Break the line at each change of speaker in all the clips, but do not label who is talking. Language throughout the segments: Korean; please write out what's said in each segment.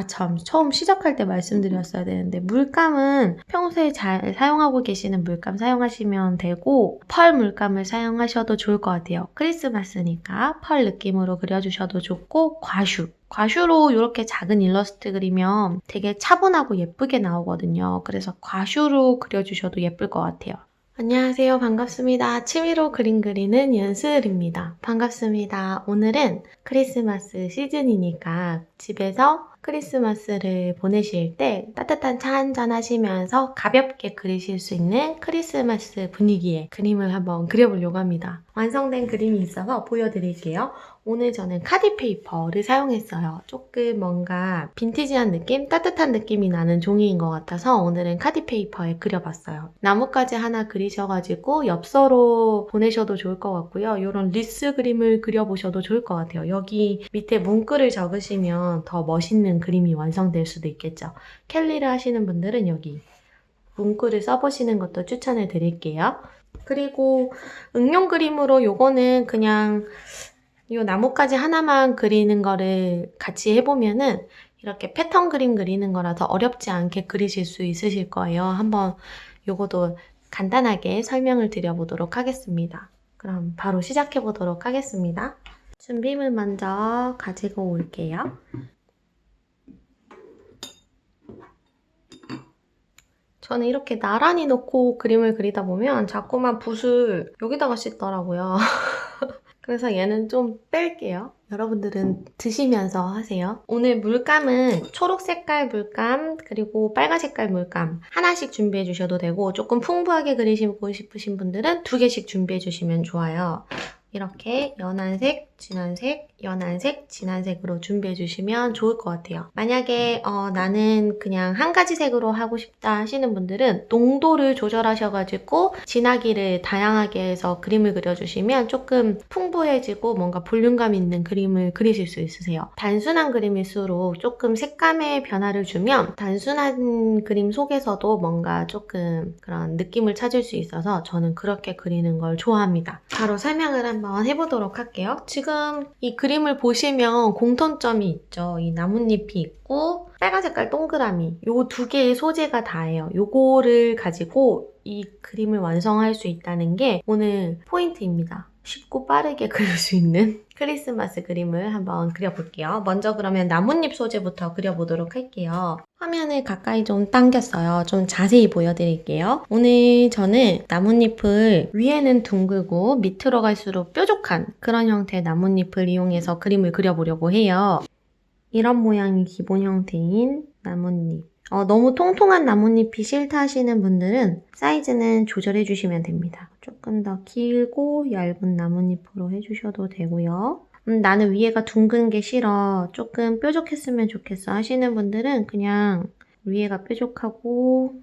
처음 시작할 때 말씀드렸어야 되는데 물감은 평소에 잘 사용하고 계시는 물감 사용하시면 되고 펄 물감을 사용하셔도 좋을 것 같아요. 크리스마스니까 펄 느낌으로 그려주셔도 좋고 과슈로 이렇게 작은 일러스트 그리면 되게 차분하고 예쁘게 나오거든요. 그래서 과슈로 그려주셔도 예쁠 것 같아요. 안녕하세요. 반갑습니다. 취미로 그림 그리는 연슬입니다. 반갑습니다. 오늘은 크리스마스 시즌이니까 집에서 크리스마스를 보내실 때 따뜻한 차 한잔 하시면서 가볍게 그리실 수 있는 크리스마스 분위기의 그림을 한번 그려보려고 합니다. 완성된 그림이 있어서 보여드릴게요. 오늘 저는 카디페이퍼를 사용했어요. 조금 뭔가 빈티지한 느낌, 따뜻한 느낌이 나는 종이인 것 같아서 오늘은 카디페이퍼에 그려봤어요. 나뭇가지 하나 그리셔가지고 엽서로 보내셔도 좋을 것 같고요. 이런 리스 그림을 그려보셔도 좋을 것 같아요. 여기 밑에 문구를 적으시면 더 멋있는 그림이 완성될 수도 있겠죠. 캘리를 하시는 분들은 여기 문구를 써보시는 것도 추천을 드릴게요. 그리고 응용 그림으로 요거는 그냥 이 나뭇가지 하나만 그리는 거를 같이 해보면은 이렇게 패턴 그림 그리는 거라서 어렵지 않게 그리실 수 있으실 거예요. 한번 요거도 간단하게 설명을 드려보도록 하겠습니다. 그럼 바로 시작해 보도록 하겠습니다. 준비물 먼저 가지고 올게요. 저는 이렇게 나란히 놓고 그림을 그리다 보면 자꾸만 붓을 여기다가 씻더라고요. 그래서 얘는 좀 뺄게요. 여러분들은 드시면서 하세요. 오늘 물감은 초록 색깔 물감 그리고 빨간 색깔 물감 하나씩 준비해 주셔도 되고 조금 풍부하게 그리시고 싶으신 분들은 2개씩 준비해 주시면 좋아요. 이렇게 연한 색, 진한 색, 연한 색, 진한 색으로 준비해 주시면 좋을 것 같아요. 만약에 나는 그냥 한 가지 색으로 하고 싶다 하시는 분들은 농도를 조절하셔가지고 진하기를 다양하게 해서 그림을 그려주시면 조금 풍부해지고 뭔가 볼륨감 있는 그림을 그리실 수 있으세요. 단순한 그림일수록 조금 색감의 변화를 주면 단순한 그림 속에서도 뭔가 조금 그런 느낌을 찾을 수 있어서 저는 그렇게 그리는 걸 좋아합니다. 바로 설명을 한번 해보도록 할게요. 지금 이 그림을 보시면 공통점이 있죠. 이 나뭇잎이 있고 빨간 색깔 동그라미 요 2개의 소재가 다예요. 요거를 가지고 이 그림을 완성할 수 있다는 게 오늘 포인트입니다. 쉽고 빠르게 그릴 수 있는 크리스마스 그림을 한번 그려볼게요. 먼저 그러면 나뭇잎 소재부터 그려보도록 할게요. 화면을 가까이 좀 당겼어요. 좀 자세히 보여드릴게요. 오늘 저는 나뭇잎을 위에는 둥글고 밑으로 갈수록 뾰족한 그런 형태의 나뭇잎을 이용해서 그림을 그려보려고 해요. 이런 모양이 기본 형태인 나뭇잎. 너무 통통한 나뭇잎이 싫다 하시는 분들은 사이즈는 조절해 주시면 됩니다. 조금 더 길고 얇은 나뭇잎으로 해주셔도 되고요. 나는 위에가 둥근 게 싫어. 조금 뾰족했으면 좋겠어 하시는 분들은 그냥 위에가 뾰족하고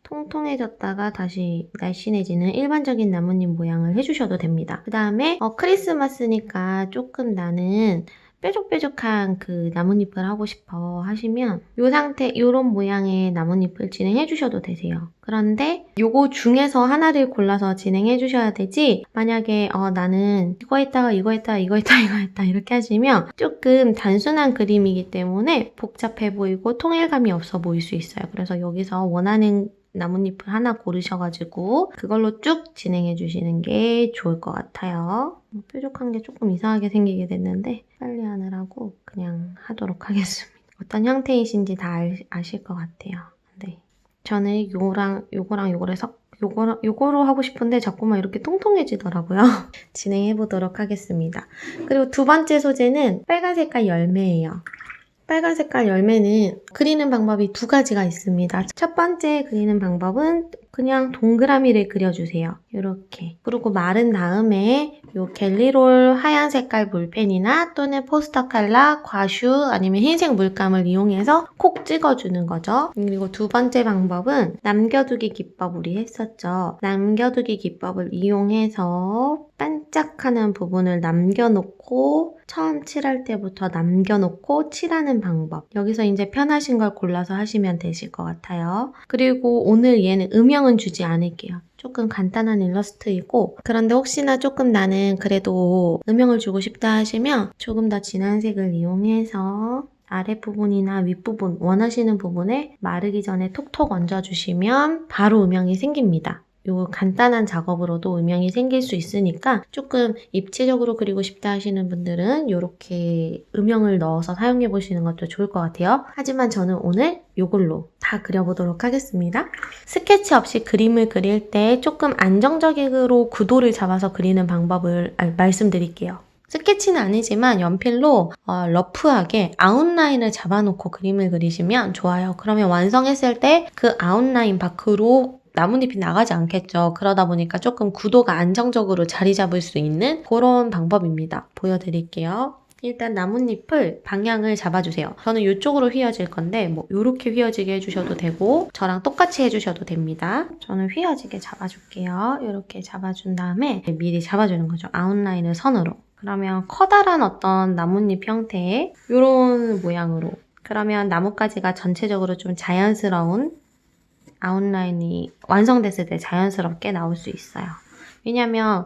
통통해졌다가 다시 날씬해지는 일반적인 나뭇잎 모양을 해주셔도 됩니다. 그 다음에 크리스마스니까 조금 나는 뾰족뾰족한 그 나뭇잎을 하고 싶어 하시면 이 상태, 이런 모양의 나뭇잎을 진행해 주셔도 되세요. 그런데 요거 중에서 하나를 골라서 진행해 주셔야 되지 만약에 나는 이거 했다가 이거 했다가 이거 했다가 이거 했다 이렇게 하시면 조금 단순한 그림이기 때문에 복잡해 보이고 통일감이 없어 보일 수 있어요. 그래서 여기서 원하는 나뭇잎을 하나 고르셔가지고 그걸로 쭉 진행해 주시는 게 좋을 것 같아요. 뾰족한 게 조금 이상하게 생기게 됐는데 빨리 하느라고 그냥 하도록 하겠습니다. 어떤 형태이신지 다 아실 것 같아요. 네, 저는 요거랑 요거를 요거로 하고 싶은데 자꾸만 이렇게 통통해지더라고요. 진행해 보도록 하겠습니다. 그리고 두 번째 소재는 빨간 색깔 열매예요. 빨간 색깔 열매는 그리는 방법이 2가지가 있습니다. 첫 번째 그리는 방법은 그냥 동그라미를 그려주세요. 이렇게. 그리고 마른 다음에 요 갤리롤 하얀 색깔 볼펜이나 또는 포스터 칼라, 과슈 아니면 흰색 물감을 이용해서 콕 찍어주는 거죠. 그리고 2번째 방법은 남겨두기 기법 우리 했었죠. 남겨두기 기법을 이용해서 반짝하는 부분을 남겨놓고 처음 칠할 때부터 남겨놓고 칠하는 방법. 여기서 이제 편하신 걸 골라서 하시면 되실 것 같아요. 그리고 오늘 얘는 음영 음영은 주지 않을게요. 조금 간단한 일러스트이고, 그런데 혹시나 조금 나는 그래도 음영을 주고 싶다 하시면 조금 더 진한 색을 이용해서 아랫부분이나 윗부분 원하시는 부분에 마르기 전에 톡톡 얹어주시면 바로 음영이 생깁니다. 요 간단한 작업으로도 음영이 생길 수 있으니까 조금 입체적으로 그리고 싶다 하시는 분들은 이렇게 음영을 넣어서 사용해 보시는 것도 좋을 것 같아요. 하지만 저는 오늘 이걸로 다 그려보도록 하겠습니다. 스케치 없이 그림을 그릴 때 조금 안정적으로 구도를 잡아서 그리는 방법을 말씀드릴게요. 스케치는 아니지만 연필로 러프하게 아웃라인을 잡아놓고 그림을 그리시면 좋아요. 그러면 완성했을 때 그 아웃라인 밖으로 나뭇잎이 나가지 않겠죠. 그러다 보니까 조금 구도가 안정적으로 자리 잡을 수 있는 그런 방법입니다. 보여드릴게요. 일단 나뭇잎을 방향을 잡아주세요. 저는 이쪽으로 휘어질 건데 뭐 이렇게 휘어지게 해주셔도 되고 저랑 똑같이 해주셔도 됩니다. 저는 휘어지게 잡아줄게요. 이렇게 잡아준 다음에 미리 잡아주는 거죠. 아웃라인을 선으로. 그러면 커다란 어떤 나뭇잎 형태의 이런 모양으로. 그러면 나뭇가지가 전체적으로 좀 자연스러운 아웃라인이 완성됐을 때 자연스럽게 나올 수 있어요. 왜냐면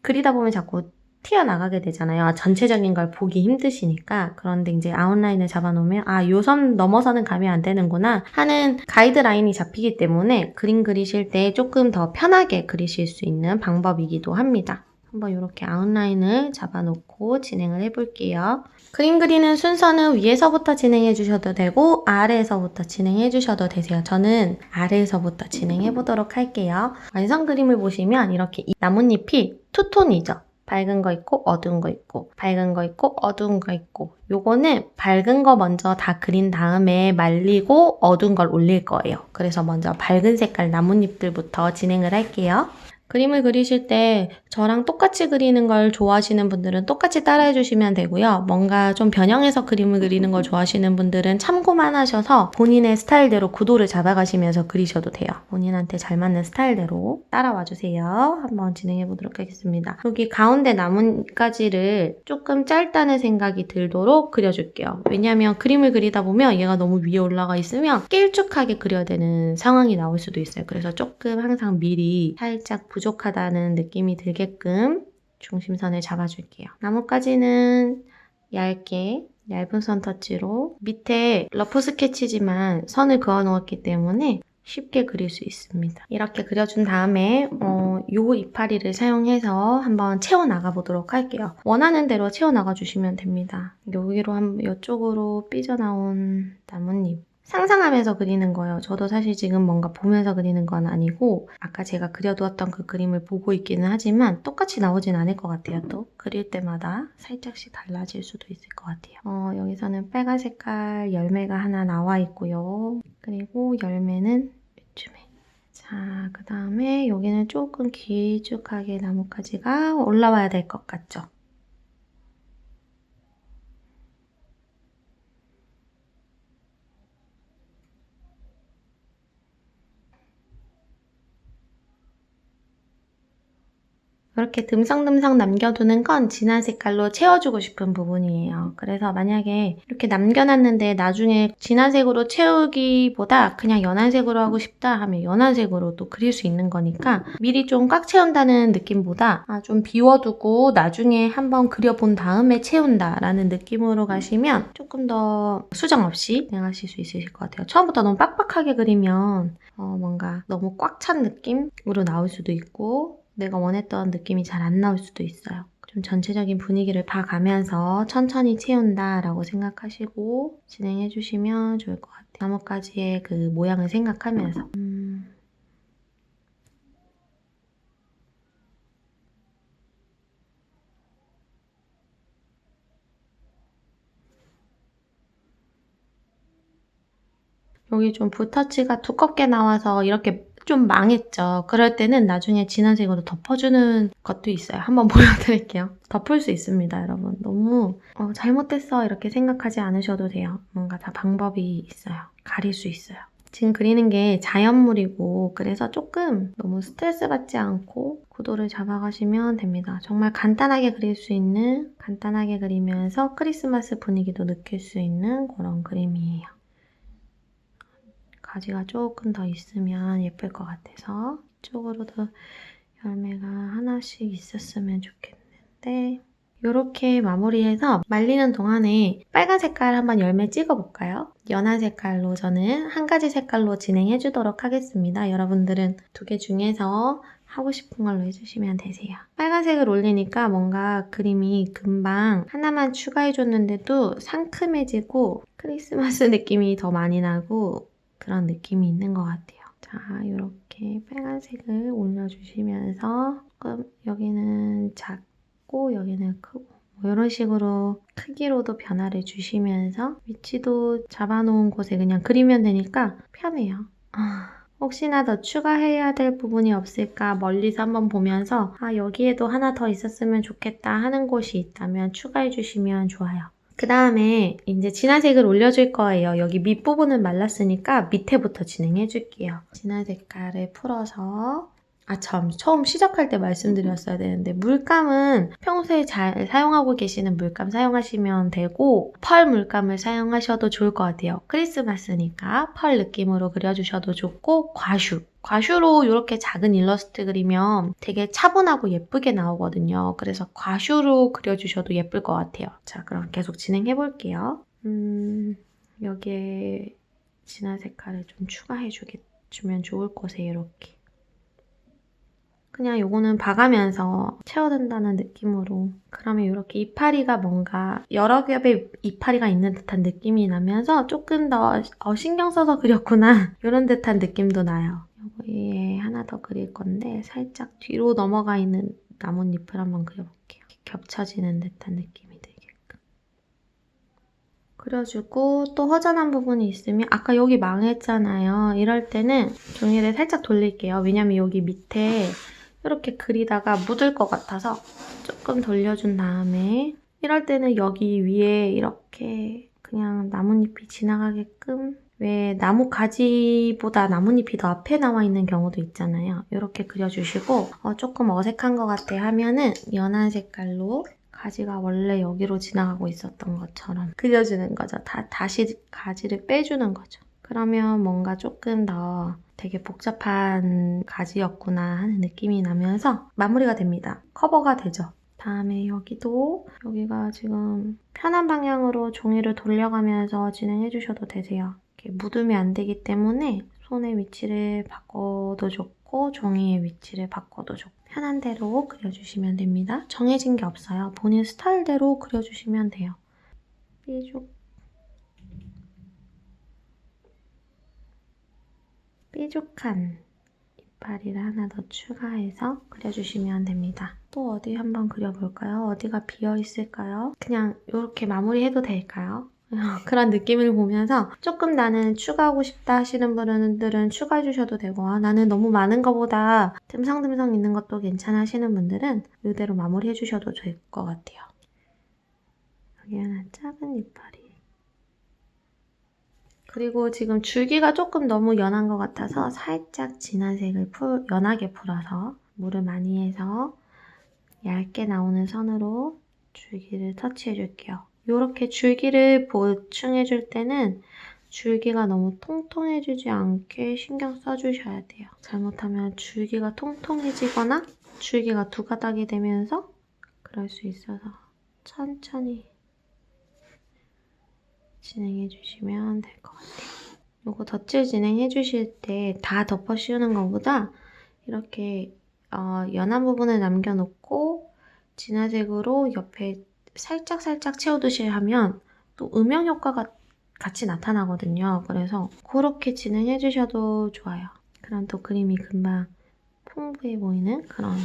그리다 보면 자꾸 튀어나가게 되잖아요. 전체적인 걸 보기 힘드시니까. 그런데 이제 아웃라인을 잡아놓으면 요 선 넘어서는 가면 안 되는구나 하는 가이드라인이 잡히기 때문에 그림 그리실 때 조금 더 편하게 그리실 수 있는 방법이기도 합니다. 한번 이렇게 아웃라인을 잡아놓고 진행을 해볼게요. 그림 그리는 순서는 위에서부터 진행해 주셔도 되고 아래에서부터 진행해 주셔도 되세요. 저는 아래에서부터 진행해 보도록 할게요. 완성 그림을 보시면 이렇게 이 나뭇잎이 투톤이죠. 밝은 거 있고 어두운 거 있고 밝은 거 있고 어두운 거 있고 요거는 밝은 거 먼저 다 그린 다음에 말리고 어두운 걸 올릴 거예요. 그래서 먼저 밝은 색깔 나뭇잎들부터 진행을 할게요. 그림을 그리실 때 저랑 똑같이 그리는 걸 좋아하시는 분들은 똑같이 따라해 주시면 되고요. 뭔가 좀 변형해서 그림을 그리는 걸 좋아하시는 분들은 참고만 하셔서 본인의 스타일대로 구도를 잡아가시면서 그리셔도 돼요. 본인한테 잘 맞는 스타일대로 따라와 주세요. 한번 진행해 보도록 하겠습니다. 여기 가운데 나뭇가지를 조금 짧다는 생각이 들도록 그려줄게요. 왜냐하면 그림을 그리다 보면 얘가 너무 위에 올라가 있으면 길쭉하게 그려야 되는 상황이 나올 수도 있어요. 그래서 조금 항상 미리 살짝 부족하다는 느낌이 들게끔 중심선을 잡아줄게요. 나뭇가지는 얇게 얇은 선 터치로 밑에 러프 스케치지만 선을 그어 놓았기 때문에 쉽게 그릴 수 있습니다. 이렇게 그려준 다음에 요 이파리를 사용해서 한번 채워나가 보도록 할게요. 원하는 대로 채워나가 주시면 됩니다. 여기로 이쪽으로 삐져나온 나뭇잎 상상하면서 그리는 거예요. 저도 사실 지금 뭔가 보면서 그리는 건 아니고 아까 제가 그려두었던 그 그림을 보고 있기는 하지만 똑같이 나오진 않을 것 같아요. 또 그릴 때마다 살짝씩 달라질 수도 있을 것 같아요. 여기서는 빨간 색깔 열매가 하나 나와 있고요. 그리고 열매는 이쯤에. 자, 그 다음에 여기는 조금 길쭉하게 나뭇가지가 올라와야 될 것 같죠? 이렇게 듬성듬성 남겨두는 건 진한 색깔로 채워주고 싶은 부분이에요. 그래서 만약에 이렇게 남겨놨는데 나중에 진한 색으로 채우기보다 그냥 연한 색으로 하고 싶다 하면 연한 색으로 또 그릴 수 있는 거니까 미리 좀 꽉 채운다는 느낌보다 좀 비워두고 나중에 한번 그려본 다음에 채운다라는 느낌으로 가시면 조금 더 수정 없이 진행하실 수 있으실 것 같아요. 처음부터 너무 빡빡하게 그리면 뭔가 너무 꽉 찬 느낌으로 나올 수도 있고 내가 원했던 느낌이 잘 안 나올 수도 있어요. 좀 전체적인 분위기를 봐가면서 천천히 채운다라고 생각하시고 진행해 주시면 좋을 것 같아요. 나뭇가지의 그 모양을 생각하면서 여기 좀 붓터치가 두껍게 나와서 이렇게 좀 망했죠. 그럴 때는 나중에 진한 색으로 덮어주는 것도 있어요. 한번 보여드릴게요. 덮을 수 있습니다, 여러분. 너무 잘못됐어 이렇게 생각하지 않으셔도 돼요. 뭔가 다 방법이 있어요. 가릴 수 있어요. 지금 그리는 게 자연물이고 그래서 조금 너무 스트레스 받지 않고 구도를 잡아가시면 됩니다. 정말 간단하게 그릴 수 있는, 간단하게 그리면서 크리스마스 분위기도 느낄 수 있는 그런 그림이에요. 가지가 조금 더 있으면 예쁠 것 같아서 이쪽으로도 열매가 하나씩 있었으면 좋겠는데 이렇게 마무리해서 말리는 동안에 빨간 색깔 한번 열매 찍어볼까요? 연한 색깔로 저는 한 가지 색깔로 진행해 주도록 하겠습니다. 여러분들은 두 개 중에서 하고 싶은 걸로 해주시면 되세요. 빨간색을 올리니까 뭔가 그림이 금방 하나만 추가해줬는데도 상큼해지고 크리스마스 느낌이 더 많이 나고 그런 느낌이 있는 것 같아요. 자, 이렇게 빨간색을 올려주시면서 조금 여기는 작고 여기는 크고 이런 식으로 크기로도 변화를 주시면서 위치도 잡아놓은 곳에 그냥 그리면 되니까 편해요. 혹시나 더 추가해야 될 부분이 없을까 멀리서 한번 보면서 여기에도 하나 더 있었으면 좋겠다 하는 곳이 있다면 추가해 주시면 좋아요. 그 다음에 이제 진한 색을 올려줄 거예요. 여기 밑부분은 말랐으니까 밑에부터 진행해 줄게요. 진한 색깔을 풀어서 처음 시작할 때 말씀드렸어야 되는데 물감은 평소에 잘 사용하고 계시는 물감 사용하시면 되고 펄 물감을 사용하셔도 좋을 것 같아요. 크리스마스니까 펄 느낌으로 그려주셔도 좋고 과슈로 이렇게 작은 일러스트 그리면 되게 차분하고 예쁘게 나오거든요. 그래서 과슈로 그려주셔도 예쁠 것 같아요. 자, 그럼 계속 진행해 볼게요. 여기에 진한 색깔을 좀 추가해 주면 좋을 곳에 이렇게 그냥 요거는 봐가면서 채워든다는 느낌으로 그러면 이렇게 이파리가 뭔가 여러 겹의 이파리가 있는 듯한 느낌이 나면서 조금 더 신경 써서 그렸구나 이런 듯한 느낌도 나요. 여기에 하나 더 그릴 건데 살짝 뒤로 넘어가 있는 나뭇잎을 한번 그려볼게요. 겹쳐지는 듯한 느낌이 들게끔 그려주고 또 허전한 부분이 있으면 아까 여기 망했잖아요. 이럴 때는 종이를 살짝 돌릴게요. 왜냐면 여기 밑에 이렇게 그리다가 묻을 것 같아서 조금 돌려준 다음에 이럴 때는 여기 위에 이렇게 그냥 나뭇잎이 지나가게끔 왜 나무 가지보다 나뭇잎이 더 앞에 나와 있는 경우도 있잖아요. 이렇게 그려주시고 조금 어색한 것 같아 하면은 연한 색깔로 가지가 원래 여기로 지나가고 있었던 것처럼 그려주는 거죠. 다시 가지를 빼주는 거죠. 그러면 뭔가 조금 더 되게 복잡한 가지였구나 하는 느낌이 나면서 마무리가 됩니다. 커버가 되죠. 다음에 여기가 지금 편한 방향으로 종이를 돌려가면서 진행해 주셔도 되세요. 이렇게 묻으면 안 되기 때문에 손의 위치를 바꿔도 좋고 종이의 위치를 바꿔도 좋고 편한 대로 그려주시면 됩니다. 정해진 게 없어요. 본인 스타일대로 그려주시면 돼요. 삐죽한 이파리를 하나 더 추가해서 그려주시면 됩니다. 또 어디 한번 그려볼까요? 어디가 비어있을까요? 그냥 이렇게 마무리해도 될까요? 그런 느낌을 보면서 조금 나는 추가하고 싶다 하시는 분들은 추가해 주셔도 되고 나는 너무 많은 것보다 듬성듬성 있는 것도 괜찮아 하시는 분들은 이대로 마무리해 주셔도 될 것 같아요. 여기 하나 작은 이파리 그리고 지금 줄기가 조금 너무 연한 것 같아서 살짝 진한 색을 연하게 풀어서 물을 많이 해서 얇게 나오는 선으로 줄기를 터치해 줄게요. 이렇게 줄기를 보충해 줄 때는 줄기가 너무 통통해지지 않게 신경 써주셔야 돼요. 잘못하면 줄기가 통통해지거나 줄기가 두 가닥이 되면서 그럴 수 있어서 천천히 진행해 주시면 될 것 같아요. 이거 덧칠 진행해 주실 때 다 덮어 씌우는 것보다 이렇게 연한 부분을 남겨놓고 진화색으로 옆에 살짝 채워두시 하면 또 음영 효과가 같이 나타나거든요. 그래서 그렇게 진행해 주셔도 좋아요. 그럼 또 그림이 금방 풍부해 보이는 그런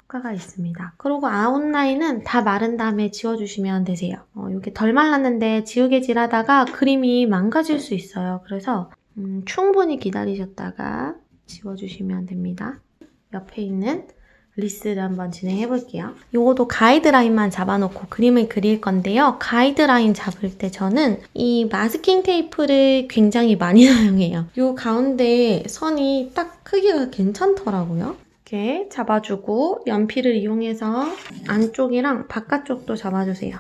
효과가 있습니다. 그리고 아웃라인은 다 마른 다음에 지워주시면 되세요. 이게 덜 말랐는데 지우개질 하다가 그림이 망가질 수 있어요. 그래서 충분히 기다리셨다가 지워주시면 됩니다. 옆에 있는 리스를 한번 진행해 볼게요. 이것도 가이드라인만 잡아놓고 그림을 그릴 건데요. 가이드라인 잡을 때 저는 이 마스킹 테이프를 굉장히 많이 사용해요. 이 가운데 선이 딱 크기가 괜찮더라고요. 이렇게 잡아주고 연필을 이용해서 안쪽이랑 바깥쪽도 잡아주세요.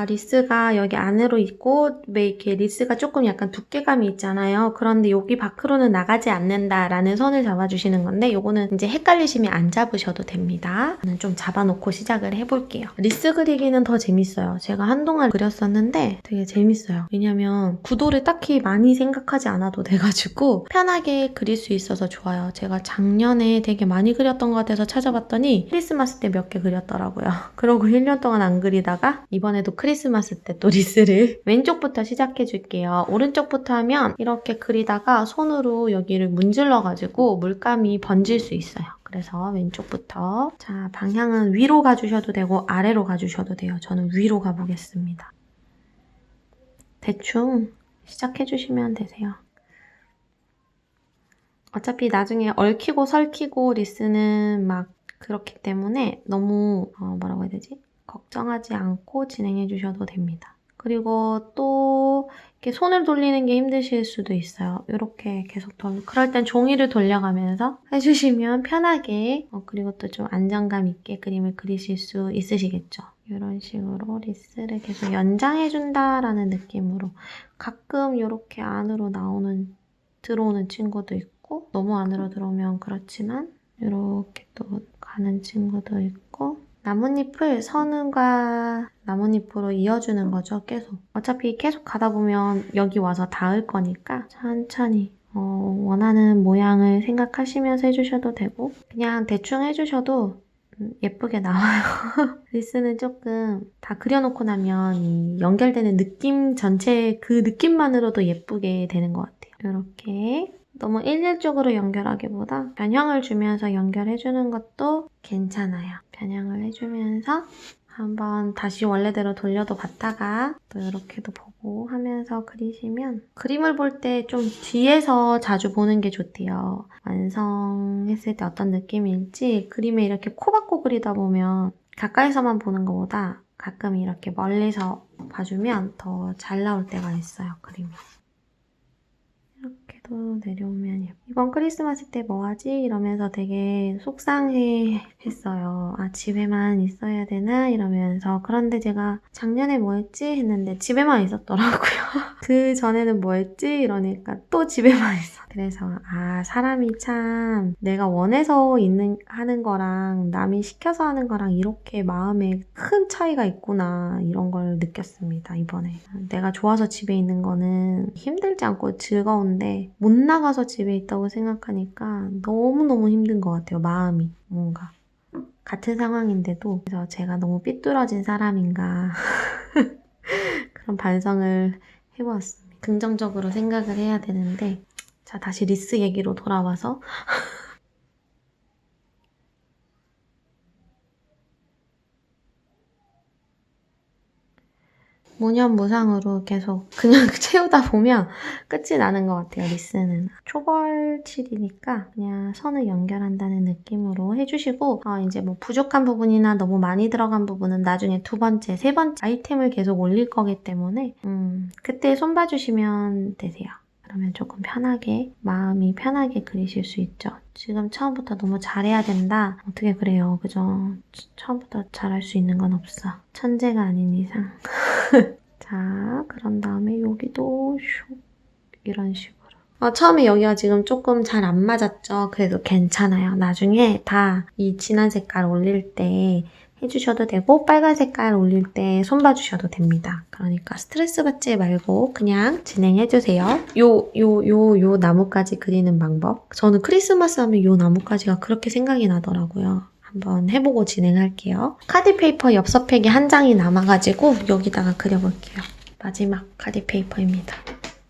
리스가 여기 안으로 있고 왜 이렇게 리스가 조금 약간 두께감이 있잖아요. 그런데 여기 밖으로는 나가지 않는다라는 선을 잡아주시는 건데 요거는 이제 헷갈리시면 안 잡으셔도 됩니다. 저는 좀 잡아놓고 시작을 해볼게요. 리스 그리기는 더 재밌어요. 제가 한동안 그렸었는데 되게 재밌어요. 왜냐면 구도를 딱히 많이 생각하지 않아도 돼가지고 편하게 그릴 수 있어서 좋아요. 제가 작년에 되게 많이 그렸던 것 같아서 찾아봤더니 크리스마스 때 몇 개 그렸더라고요. 그러고 1년 동안 안 그리다가 이번에도 크리스마스 때 또 리스를 왼쪽부터 시작해 줄게요. 오른쪽부터 하면 이렇게 그리다가 손으로 여기를 문질러가지고 물감이 번질 수 있어요. 그래서 왼쪽부터 자 방향은 위로 가주셔도 되고 아래로 가주셔도 돼요. 저는 위로 가보겠습니다. 대충 시작해 주시면 되세요. 어차피 나중에 얽히고 설키고 리스는 막 그렇기 때문에 너무 뭐라고 해야 되지? 걱정하지 않고 진행해 주셔도 됩니다. 그리고 또 이렇게 손을 돌리는 게 힘드실 수도 있어요. 이렇게 계속 그럴 땐 종이를 돌려가면서 해주시면 편하게 그리고 또 좀 안정감 있게 그림을 그리실 수 있으시겠죠. 이런 식으로 리스를 계속 연장해준다라는 느낌으로 가끔 이렇게 안으로 들어오는 친구도 있고 너무 안으로 들어오면 그렇지만 이렇게 또 가는 친구도 있고 나뭇잎을 선과 나뭇잎으로 이어주는 거죠. 계속. 어차피 계속 가다 보면 여기 와서 닿을 거니까 천천히 원하는 모양을 생각하시면서 해주셔도 되고 그냥 대충 해주셔도 예쁘게 나와요. 리스는 조금 다 그려놓고 나면 이 연결되는 느낌 전체 그 느낌만으로도 예쁘게 되는 것 같아요. 이렇게 너무 일률적으로 연결하기보다 변형을 주면서 연결해주는 것도 괜찮아요. 변형을 해주면서 한번 다시 원래대로 돌려도 봤다가 또 이렇게도 보고 하면서 그리시면 그림을 볼 때 좀 뒤에서 자주 보는 게 좋대요. 완성했을 때 어떤 느낌일지 그림에 이렇게 코 박고 그리다 보면 가까이서만 보는 것보다 가끔 이렇게 멀리서 봐주면 더 잘 나올 때가 있어요, 그림이. 이렇게도 내려오면 이번 크리스마스 때 뭐하지? 이러면서 되게 속상해 했어요. 집에만 있어야 되나? 이러면서 그런데 제가 작년에 뭐했지? 했는데 집에만 있었더라고요. 그 전에는 뭐했지? 이러니까 또 집에만 있어. 그래서 사람이 참 내가 원해서 하는 거랑 남이 시켜서 하는 거랑 이렇게 마음에 큰 차이가 있구나 이런 걸 느꼈습니다. 이번에 내가 좋아서 집에 있는 거는 힘들지 않고 즐거운데 못 나가서 집에 있다고 생각하니까 너무너무 힘든 것 같아요. 마음이 뭔가 같은 상황인데도 그래서 제가 너무 삐뚤어진 사람인가 그런 반성을 해보았습니다. 긍정적으로 생각을 해야 되는데 자 다시 리스 얘기로 돌아와서 무념무상으로 계속 그냥 채우다 보면 끝이 나는 것 같아요. 리스는 초벌칠이니까 그냥 선을 연결한다는 느낌으로 해주시고 이제 뭐 부족한 부분이나 너무 많이 들어간 부분은 나중에 두 번째, 세 번째 아이템을 계속 올릴 거기 때문에 그때 손봐주시면 되세요. 그러면 조금 편하게 마음이 편하게 그리실 수 있죠. 지금 처음부터 너무 잘해야 된다. 어떻게 그래요, 그죠? 처음부터 잘할 수 있는 건 없어. 천재가 아닌 이상. 자, 그런 다음에 여기도 슉 이런 식으로. 처음에 여기가 지금 조금 잘 안 맞았죠? 그래도 괜찮아요. 나중에 다 이 진한 색깔 올릴 때 해주셔도 되고 빨간 색깔 올릴 때 손봐주셔도 됩니다. 그러니까 스트레스 받지 말고 그냥 진행해주세요. 요 나뭇가지 그리는 방법. 저는 크리스마스 하면 요 나뭇가지가 그렇게 생각이 나더라고요. 한번 해보고 진행할게요. 카드페이퍼 엽서팩이 한 장이 남아가지고 여기다가 그려볼게요. 마지막 카드페이퍼입니다.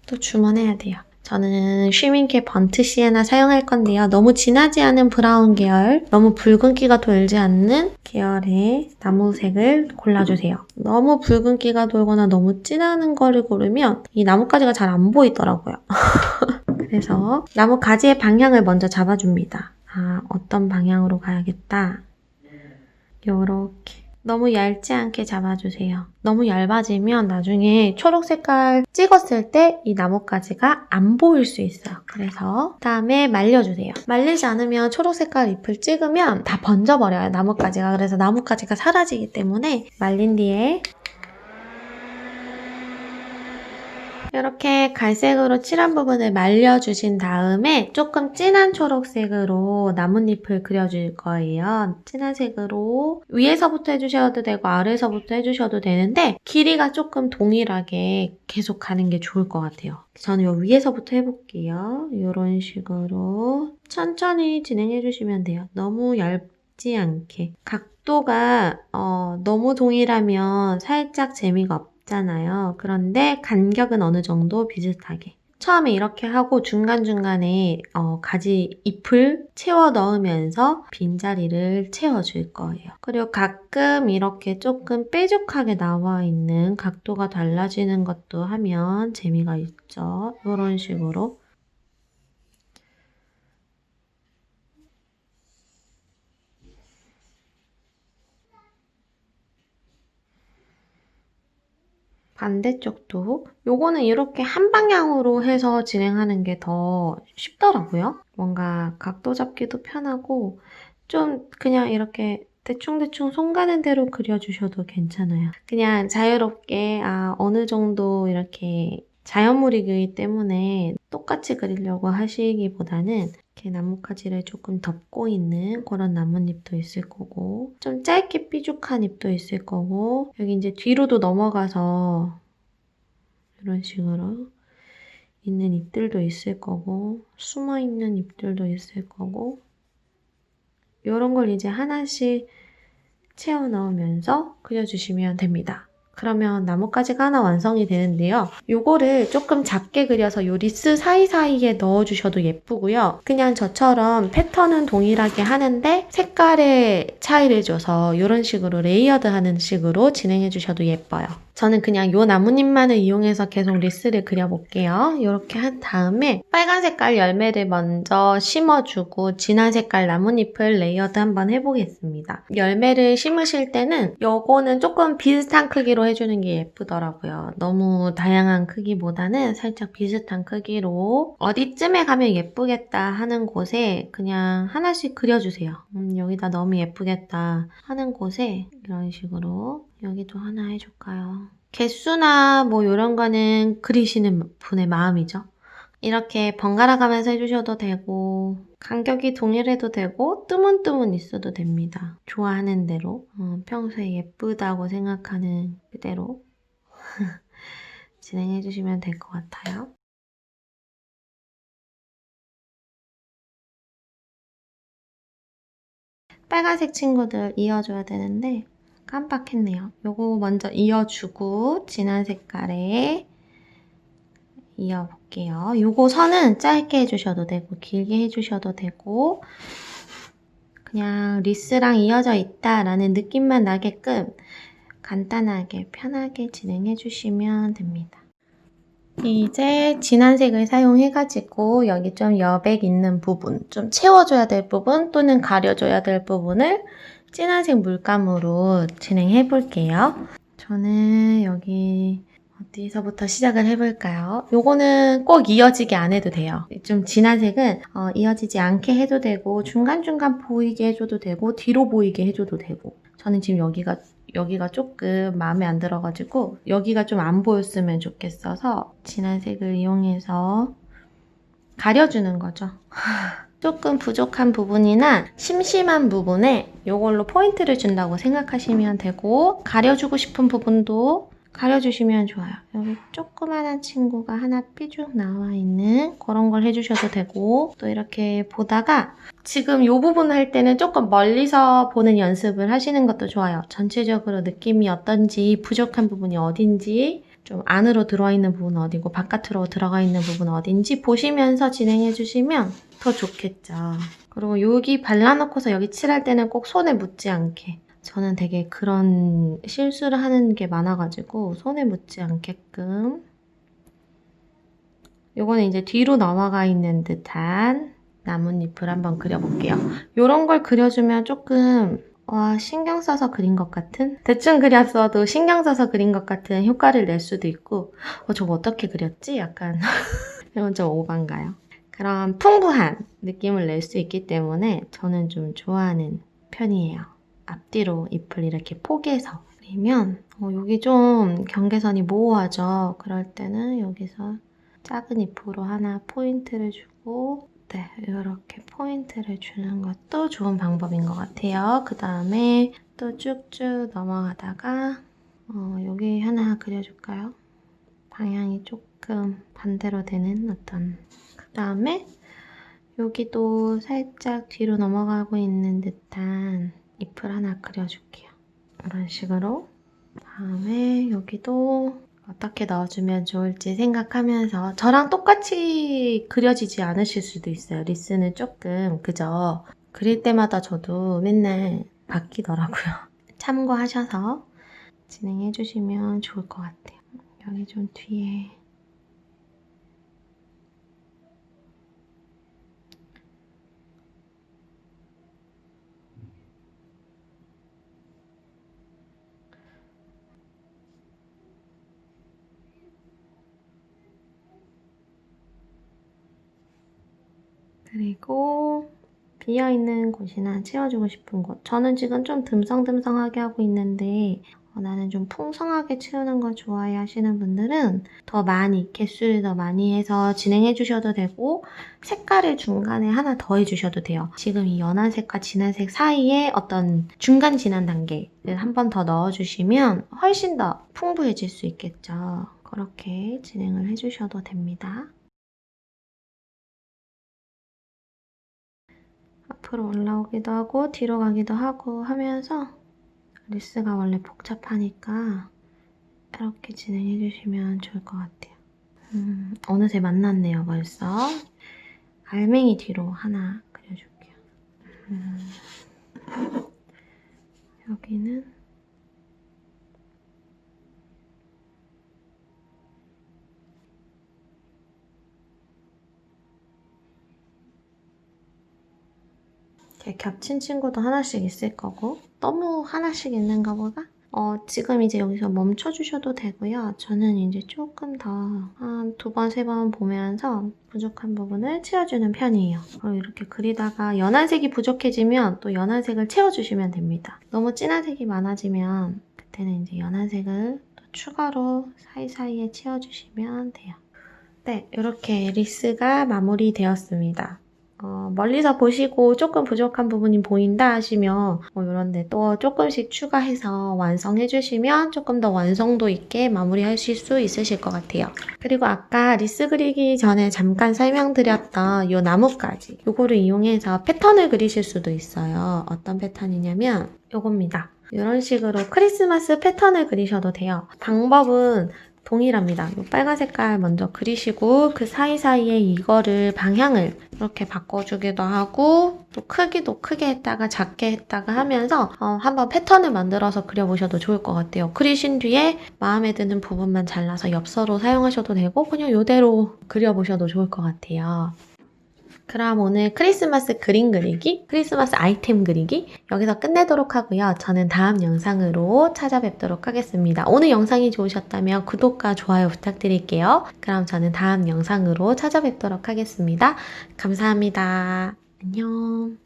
또 주문해야 돼요. 저는 쉬밍캡 번트 시에나 사용할 건데요. 너무 진하지 않은 브라운 계열, 너무 붉은기가 돌지 않는 계열의 나무색을 골라주세요. 너무 붉은기가 돌거나 너무 진한 거를 고르면 이 나뭇가지가 잘 안 보이더라고요. 그래서 나뭇가지의 방향을 먼저 잡아줍니다. 어떤 방향으로 가야겠다. 요렇게. 너무 얇지 않게 잡아주세요. 너무 얇아지면 나중에 초록 색깔 찍었을 때 이 나뭇가지가 안 보일 수 있어요. 그래서 그다음에 말려주세요. 말리지 않으면 초록 색깔 잎을 찍으면 다 번져버려요, 나뭇가지가. 그래서 나뭇가지가 사라지기 때문에 말린 뒤에 이렇게 갈색으로 칠한 부분을 말려주신 다음에 조금 진한 초록색으로 나뭇잎을 그려줄 거예요. 진한 색으로 위에서부터 해주셔도 되고 아래에서부터 해주셔도 되는데 길이가 조금 동일하게 계속 가는 게 좋을 것 같아요. 저는 요 위에서부터 해볼게요. 이런 식으로 천천히 진행해주시면 돼요. 너무 얇지 않게. 각도가 너무 동일하면 살짝 재미가 없잖아요. 그런데 간격은 어느 정도 비슷하게. 처음에 이렇게 하고 중간중간에 가지 잎을 채워 넣으면서 빈자리를 채워줄 거예요. 그리고 가끔 이렇게 조금 뾰족하게 나와 있는 각도가 달라지는 것도 하면 재미가 있죠. 이런 식으로. 반대쪽도 요거는 이렇게 한 방향으로 해서 진행하는 게 더 쉽더라고요. 뭔가 각도 잡기도 편하고 좀 그냥 이렇게 대충대충 손 가는 대로 그려주셔도 괜찮아요. 그냥 자유롭게 어느 정도 이렇게 자연물이기 때문에 똑같이 그리려고 하시기보다는 이렇게 나뭇가지를 조금 덮고 있는 그런 나뭇잎도 있을 거고 좀 짧게 삐죽한 잎도 있을 거고 여기 이제 뒤로도 넘어가서 이런 식으로 있는 잎들도 있을 거고 숨어있는 잎들도 있을 거고 이런 걸 이제 하나씩 채워 넣으면서 그려주시면 됩니다. 그러면 나뭇가지가 하나 완성이 되는데요. 요거를 조금 작게 그려서 요 리스 사이사이에 넣어주셔도 예쁘고요. 그냥 저처럼 패턴은 동일하게 하는데 색깔의 차이를 줘서 이런 식으로 레이어드하는 식으로 진행해 주셔도 예뻐요. 저는 그냥 요 나뭇잎만을 이용해서 계속 리스를 그려볼게요. 이렇게 한 다음에 빨간 색깔 열매를 먼저 심어주고 진한 색깔 나뭇잎을 레이어드 한번 해보겠습니다. 열매를 심으실 때는 요거는 조금 비슷한 크기로 해주는 게 예쁘더라고요. 너무 다양한 크기보다는 살짝 비슷한 크기로 어디쯤에 가면 예쁘겠다 하는 곳에 그냥 하나씩 그려주세요. 여기다 너무 예쁘겠다 하는 곳에 이런 식으로 여기도 하나 해줄까요? 개수나 뭐 이런 거는 그리시는 분의 마음이죠. 이렇게 번갈아 가면서 해주셔도 되고 간격이 동일해도 되고 뜨문뜨문 있어도 됩니다. 좋아하는 대로 평소에 예쁘다고 생각하는 그대로 진행해주시면 될 것 같아요. 빨간색 친구들 이어줘야 되는데 깜빡했네요. 요거 먼저 이어주고 진한 색깔에 이어볼게요. 요거 선은 짧게 해주셔도 되고 길게 해주셔도 되고 그냥 리스랑 이어져 있다라는 느낌만 나게끔 간단하게 편하게 진행해주시면 됩니다. 이제 진한 색을 사용해가지고 여기 좀 여백 있는 부분, 좀 채워줘야 될 부분 또는 가려줘야 될 부분을 진한색 물감으로 진행해 볼게요. 저는 여기 어디서부터 시작을 해볼까요? 요거는 꼭 이어지게 안 해도 돼요. 좀 진한 색은 이어지지 않게 해도 되고 중간중간 보이게 해줘도 되고 뒤로 보이게 해줘도 되고 저는 지금 여기가 조금 마음에 안 들어가지고 여기가 좀 안 보였으면 좋겠어서 진한 색을 이용해서 가려주는 거죠. 조금 부족한 부분이나 심심한 부분에 이걸로 포인트를 준다고 생각하시면 되고 가려주고 싶은 부분도 가려주시면 좋아요. 여기 조그만한 친구가 하나 삐죽 나와 있는 그런 걸 해주셔도 되고 또 이렇게 보다가 지금 이 부분 할 때는 조금 멀리서 보는 연습을 하시는 것도 좋아요. 전체적으로 느낌이 어떤지 부족한 부분이 어딘지 좀 안으로 들어와 있는 부분은 어디고 바깥으로 들어가 있는 부분은 어딘지 보시면서 진행해 주시면 더 좋겠죠. 그리고 여기 발라놓고서 여기 칠할 때는 꼭 손에 묻지 않게 저는 되게 그런 실수를 하는 게 많아가지고 손에 묻지 않게끔 요거는 이제 뒤로 넘어가 있는 듯한 나뭇잎을 한번 그려볼게요. 요런 걸 그려주면 조금 신경 써서 그린 것 같은? 대충 그렸어도 신경 써서 그린 것 같은 효과를 낼 수도 있고 저거 어떻게 그렸지? 약간 이건 좀 오반가요? 그런 풍부한 느낌을 낼 수 있기 때문에 저는 좀 좋아하는 편이에요. 앞뒤로 잎을 이렇게 포개서 그리면 여기 좀 경계선이 모호하죠. 그럴 때는 여기서 작은 잎으로 하나 포인트를 주고 네, 이렇게 포인트를 주는 것도 좋은 방법인 것 같아요. 그 다음에 또 쭉쭉 넘어가다가 여기 하나 그려줄까요? 방향이 조금 반대로 되는 어떤 그 다음에 여기도 살짝 뒤로 넘어가고 있는 듯한 잎을 하나 그려줄게요. 이런 식으로 다음에 여기도 어떻게 넣어주면 좋을지 생각하면서 저랑 똑같이 그려지지 않으실 수도 있어요. 리스는 조금 그저 그릴 때마다 저도 맨날 바뀌더라고요. 참고하셔서 진행해 주시면 좋을 것 같아요. 여기 좀 뒤에 그리고 비어있는 곳이나 채워주고 싶은 곳. 저는 지금 좀 듬성듬성하게 하고 있는데 나는 좀 풍성하게 채우는 걸 좋아해 하시는 분들은 더 많이, 개수를 더 많이 해서 진행해 주셔도 되고 색깔을 중간에 하나 더 해주셔도 돼요. 지금 이 연한색과 진한색 사이에 어떤 중간 진한 단계를 한 번 더 넣어주시면 훨씬 더 풍부해질 수 있겠죠. 그렇게 진행을 해주셔도 됩니다. 앞으로 올라오기도 하고 뒤로 가기도 하고 하면서 리스가 원래 복잡하니까 이렇게 진행해 주시면 좋을 것 같아요. 어느새 만났네요 벌써. 알맹이 뒤로 하나 그려줄게요. 여기는 이렇게 겹친 친구도 하나씩 있을 거고 너무 하나씩 있는 것보다 지금 이제 여기서 멈춰주셔도 되고요. 저는 이제 조금 더 한 2번, 3번 보면서 부족한 부분을 채워주는 편이에요. 이렇게 그리다가 연한색이 부족해지면 또 연한색을 채워주시면 됩니다. 너무 진한 색이 많아지면 그때는 이제 연한색을 또 추가로 사이사이에 채워주시면 돼요. 네, 이렇게 리스가 마무리되었습니다. 멀리서 보시고 조금 부족한 부분이 보인다 하시면 이런데 또 조금씩 추가해서 완성해 주시면 조금 더 완성도 있게 마무리하실 수 있으실 것 같아요. 그리고 아까 리스 그리기 전에 잠깐 설명드렸던 이 나뭇가지 요거를 이용해서 패턴을 그리실 수도 있어요. 어떤 패턴이냐면 요겁니다. 이런 식으로 크리스마스 패턴을 그리셔도 돼요. 방법은 동일합니다. 이 빨간 색깔 먼저 그리시고 그 사이사이에 이거를 방향을 이렇게 바꿔주기도 하고 또 크기도 크게 했다가 작게 했다가 하면서 한번 패턴을 만들어서 그려보셔도 좋을 것 같아요. 그리신 뒤에 마음에 드는 부분만 잘라서 엽서로 사용하셔도 되고 그냥 이대로 그려보셔도 좋을 것 같아요. 그럼 오늘 크리스마스 그림 그리기, 크리스마스 아이템 그리기 여기서 끝내도록 하고요. 저는 다음 영상으로 찾아뵙도록 하겠습니다. 오늘 영상이 좋으셨다면 구독과 좋아요 부탁드릴게요. 그럼 저는 다음 영상으로 찾아뵙도록 하겠습니다. 감사합니다. 안녕.